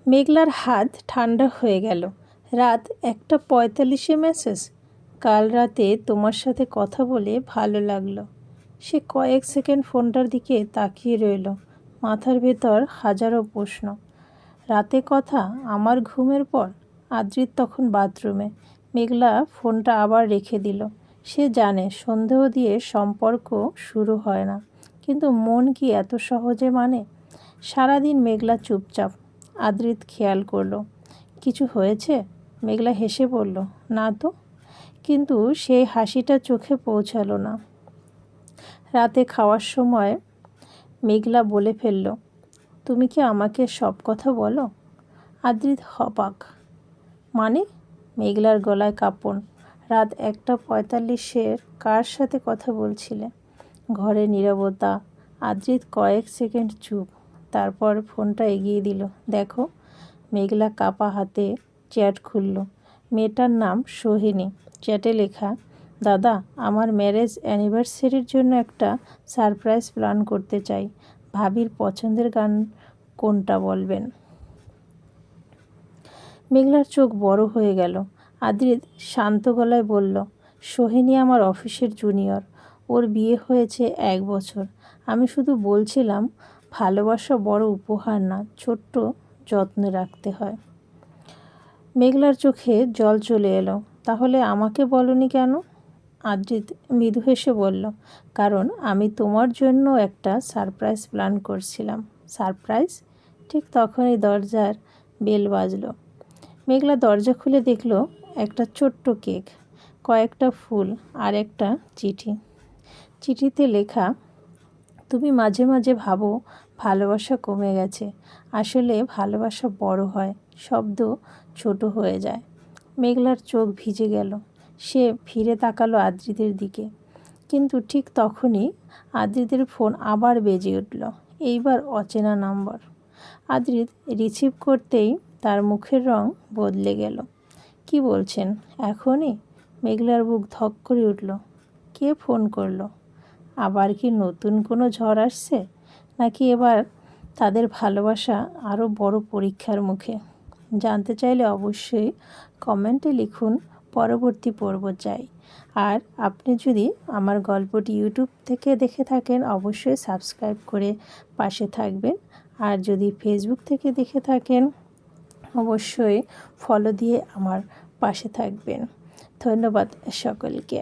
মেঘলার হাত ঠান্ডা হয়ে গেল। রাত 1:45 মেসেজ। কাল রাতে তোমার সাথে কথা বলে ভালো লাগলো। সে কয়েক সেকেন্ড ফোনটার দিকে তাকিয়ে রইল। মাথার ভেতর হাজারো প্রশ্ন। রাতে কথা, আমার ঘুমের পর। আদ্রিত তখন বাথরুমে। মেঘলা ফোনটা আবার রেখে দিল। সে জানে সন্দেহ দিয়ে সম্পর্ক শুরু হয় না, কিন্তু মন কি এত সহজে মানে? সারাদিন মেঘলা চুপচাপ। আদ্রিত খেয়াল করলো, কিছু হয়েছে? মেঘলা হেসে বলল, না তো। কিন্তু সেই হাসিটা চোখে পৌঁছালো না। রাতে খাওয়ার সময় মেঘলা বলে ফেলল, তুমি কি আমাকে সব কথা বলো? আদ্রিত হবাক। মানে? মেঘলার গলায় কাঁপন। রাত 1:45 কার সাথে কথা বলছিলে? ঘরে নীরবতা। আদ্রিত কয়েক সেকেন্ড চুপ, তারপর ফোনটা এগিয়ে দিল। দেখো। মেঘলা কাপা হাতে চ্যাট খুলল। মেয়েটার নাম সোহিনী। চ্যাটে লেখা, দাদা, আমার ম্যারেজ অ্যানিভার্সারির জন্য একটা সারপ্রাইজ প্ল্যান করতে চাই। ভাবির পছন্দের গান কোনটা বলবেন? মেঘলার চোখ বড় হয়ে গেল। আদ্রিত শান্ত গলায় বলল, সোহিনী আমার অফিসের জুনিয়র। ওর বিয়ে হয়েছে 1 বছর। আমি শুধু বলছিলাম, ভালোবাসা বড় উপহার না, ছোট্ট যত্নে রাখতে হয়। মেঘলার চোখে জল চলে এলো। তাহলে আমাকে বলনি কেন? আদ্রিত মৃদু হেসে বলল, কারণ আমি তোমার জন্য একটা সারপ্রাইজ প্ল্যান করছিলাম। সারপ্রাইজ? ঠিক তখনই দরজার বেল বাজলো। মেঘলা দরজা খুলে দেখল একটা ছোট্ট কেক, কয়েকটা ফুল আর একটা চিঠি। চিঠিতে লেখা, তুমি মাঝে মাঝে ভাবো ভালোবাসা কমে গেছে। আসলে ভালোবাসা বড় হয়, শব্দ ছোট হয়ে যায়। মেঘলার চোখ ভিজে গেল। সে ফিরে তাকালো আদ্রিতের দিকে। কিন্তু ঠিক তখনই আদ্রিতের ফোন আবার বেজে উঠল। এইবার অচেনা নাম্বার। আদ্রিত রিসিভ করতেই তার মুখের রং বদলে গেল। কি বলছেন এখনই? মেঘলার বুক ধক করে উঠল। কে ফোন করলো? আবার কি নতুন কোনো ঝড় আসছে? নাকি এবার তাদের ভালোবাসা আরও বড় পরীক্ষার মুখে? জানতে চাইলে অবশ্যই কমেন্টে লিখুন। পরবর্তী পর্ব চাই। আর আপনি যদি আমার গল্পটি ইউটিউব থেকে দেখে থাকেন, অবশ্যই সাবস্ক্রাইব করে পাশে থাকবেন। আর যদি ফেসবুক থেকে দেখে থাকেন, অবশ্যই ফলো দিয়ে আমার পাশে থাকবেন। ধন্যবাদ সকলকে।